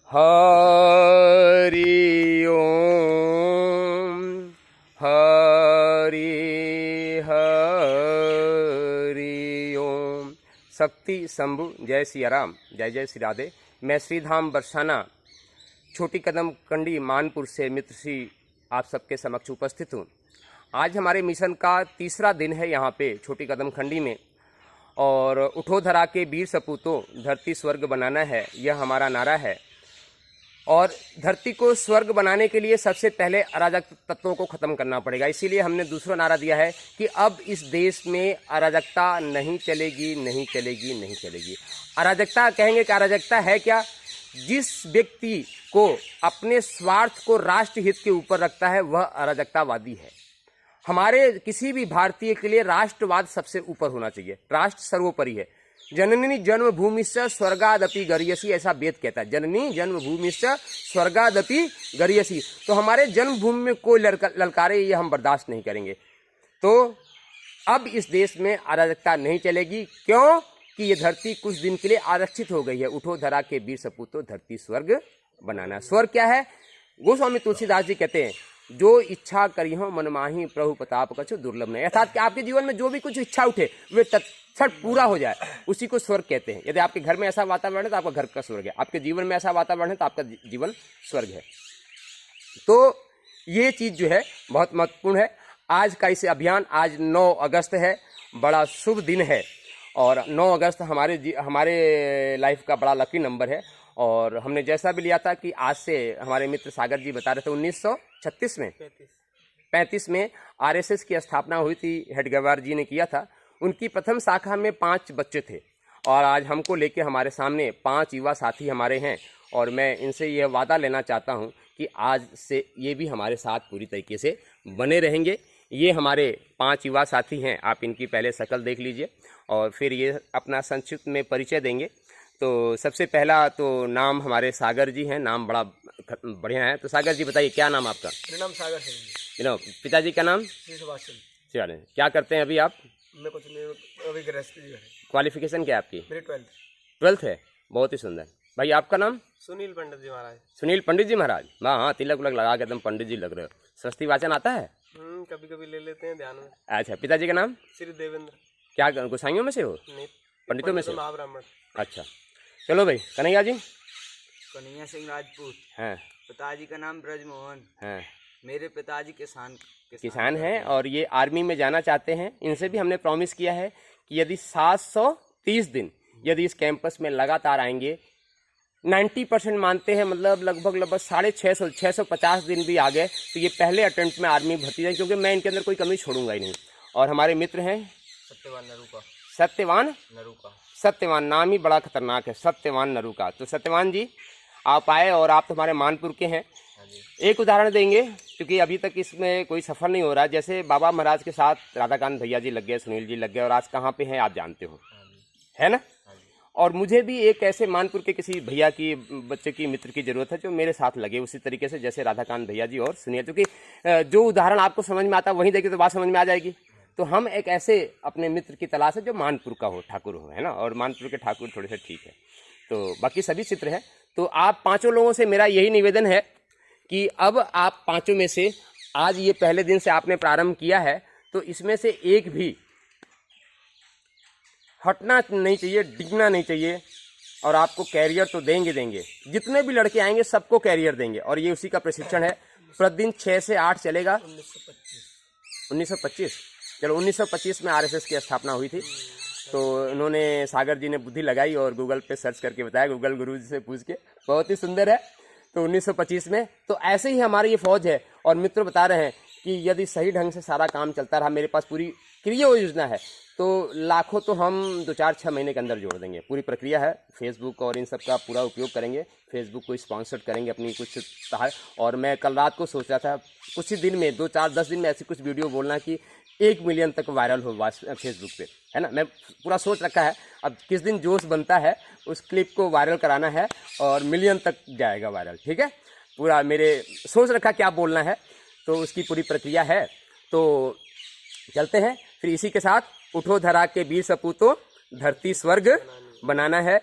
हरि ओम हरि हरि ओम। शक्ति शंभु, जय सिया राम, जय जय श्री राधे। मैं श्रीधाम बरसाना छोटी कदम कंडी मानपुर से मित्र श्री आप सबके समक्ष उपस्थित हूँ। आज हमारे मिशन का तीसरा दिन है यहाँ पे छोटी कदम खंडी में, और उठो धरा के वीर सपूतों धरती स्वर्ग बनाना है, यह हमारा नारा है। और धरती को स्वर्ग बनाने के लिए सबसे पहले अराजक तत्वों को ख़त्म करना पड़ेगा। इसीलिए हमने दूसरा नारा दिया है कि अब इस देश में अराजकता नहीं चलेगी, नहीं चलेगी, नहीं चलेगी। अराजकता कहेंगे कि अराजकता है क्या? जिस व्यक्ति को अपने स्वार्थ को राष्ट्र हित के ऊपर रखता है वह अराजकतावादी है। हमारे किसी भी भारतीय के लिए राष्ट्रवाद सबसे ऊपर होना चाहिए, राष्ट्र सर्वोपरि है। जननी जन्मभूमिश्च स्वर्गादपि गरियसी, ऐसा वेद कहता है। जननी जन्मभूमिश्च स्वर्गादपि गरियसी। तो हमारे जन्मभूमि में कोई ललकारे ये हम बर्दाश्त नहीं करेंगे। तो अब इस देश में अराजकता नहीं चलेगी। क्यों कि ये धरती कुछ दिन के लिए आरक्षित हो गई है। उठो धरा के वीर सपूतों धरती स्वर्ग बनाना। स्वर्ग क्या है? गोस्वामी तुलसीदास जी कहते हैं, जो इच्छा करी हो मनमाही प्रभु प्रताप कछु दुर्लभ नहीं। अर्थात कि आपके जीवन में जो भी कुछ इच्छा उठे वे तत्क्षण पूरा हो जाए, उसी को स्वर्ग कहते हैं। यदि आपके घर में ऐसा वातावरण है तो आपका घर का स्वर्ग है, आपके जीवन में ऐसा वातावरण है तो आपका जीवन स्वर्ग है। तो ये चीज़ जो है बहुत महत्वपूर्ण है। आज का इस अभियान, आज 9 अगस्त है, बड़ा शुभ दिन है। और 9 अगस्त हमारे लाइफ का बड़ा लकी नंबर है। और हमने जैसा भी लिया था कि आज से हमारे मित्र सागर जी बता रहे थे 1936 में 35 में आरएसएस की स्थापना हुई थी, हेडगेवार जी ने किया था। उनकी प्रथम शाखा में 5 बच्चे थे, और आज हमको लेके हमारे सामने 5 युवा साथी हमारे हैं। और मैं इनसे यह वादा लेना चाहता हूं कि आज से ये भी हमारे साथ पूरी तरीके से बने रहेंगे। ये हमारे 5 युवा साथी हैं, आप इनकी पहले शक्ल देख लीजिए और फिर ये अपना संक्षिप्त में परिचय देंगे। तो सबसे पहला तो नाम हमारे सागर जी हैं, नाम बड़ा बढ़िया है। तो सागर जी बताइए, क्या नाम आपका? मेरा नाम सागर है। पिताजी का नाम? श्री सुभाष चंद्र। चलिए, क्या करते हैं अभी आप? मैं कुछ नहीं, अभी गृहस्थी है। क्वालिफिकेशन क्या है आपकी? मेरी 12th है, बहुत ही सुंदर। भाई आपका नाम? सुनील पंडित जी महाराज। सुनील पंडित जी महाराज, हाँ, तिलक उलक लगा के एकदम पंडित जी लग रहे हो। सरस्वती वाचन आता है? कभी कभी ले लेते हैं ध्यान में। अच्छा, पिताजी का नाम? श्री देवेंद्र। क्या गोसाइयों में से हो? नहीं, पंडितों में से? महाब्राह्मण। अच्छा, चलो भाई। कन्हैया जी? कन्हैया सिंह राजपूत। हैं। पिताजी का नाम ब्रजमोहन। हैं। मेरे पिताजी किसान हैं और ये आर्मी में जाना चाहते हैं। इनसे भी हमने प्रॉमिस किया है कि यदि 730 दिन यदि इस कैंपस में लगातार आएंगे, 90% मानते हैं, मतलब लगभग 650 दिन भी आ गए तो ये पहले अटेम्प्ट में आर्मी भर्ती जाए, क्योंकि मैं इनके अंदर कोई कमी छोड़ूंगा ही नहीं। और हमारे मित्र हैं सत्यवान नरूका। सत्यवान नरूका, सत्यवान, नाम ही बड़ा खतरनाक है, सत्यवान नरूका। तो सत्यवान जी आप आए और आप तो हमारे मानपुर के हैं। एक उदाहरण देंगे, क्योंकि अभी तक इसमें कोई सफल नहीं हो रहा। जैसे बाबा महाराज के साथ राधाकांत भैया जी लग गए, सुनील जी लग गए, और आज कहाँ पे हैं आप जानते हो, है ना? और मुझे भी एक ऐसे मानपुर के किसी भैया की बच्चे की मित्र की ज़रूरत है जो मेरे साथ लगे उसी तरीके से जैसे राधाकांत भैया जी और सुनिए, क्योंकि जो उदाहरण आपको समझ में आता है वहीं देखिए तो बात समझ में आ जाएगी। तो हम एक ऐसे अपने मित्र की तलाश है जो मानपुर का हो, ठाकुर हो, है ना? और मानपुर के ठाकुर थोड़े से ठीक है, तो बाकी सभी चित्र है। तो आप 5 लोगों से मेरा यही निवेदन है कि अब आप 5 में से आज ये पहले दिन से आपने प्रारंभ किया है, तो इसमें से एक भी हटना नहीं चाहिए, डिगना नहीं चाहिए। और आपको कैरियर तो देंगे, जितने भी लड़के आएंगे सबको कैरियर देंगे। और ये उसी का प्रशिक्षण है, प्रतिदिन 6 से 8 चलेगा। 1925 चलो 1925 में आरएसएस की स्थापना हुई थी। तो उन्होंने, सागर जी ने बुद्धि लगाई और गूगल पे सर्च करके बताया, गूगल गुरु जी से पूछ के, बहुत ही सुंदर है। तो 1925 में तो ऐसे ही हमारी ये फौज है। और मित्र बता रहे हैं कि यदि सही ढंग से सारा काम चलता रहा, मेरे पास पूरी क्रिया योजना है, तो लाखों तो हम 2-4-6 महीने के अंदर जोड़ देंगे। पूरी प्रक्रिया है, फेसबुक और इन सब का पूरा उपयोग करेंगे, फेसबुक को स्पॉन्सर करेंगे अपनी कुछ सहाय। और मैं कल रात को सोच रहा था कुछ ही दिन में 2-4-10 दिन में ऐसी कुछ वीडियो बोलना कि 1 मिलियन तक वायरल हो फेसबुक पे, है ना? मैं पूरा सोच रखा है, अब किस दिन जोश बनता है उस क्लिप को वायरल कराना है और मिलियन तक जाएगा वायरल, ठीक है? पूरा मेरे सोच रखा क्या बोलना है, तो उसकी पूरी प्रक्रिया है। तो चलते हैं फिर इसी के साथ। उठो धरा के वीर सपूतों धरती स्वर्ग बनाना है।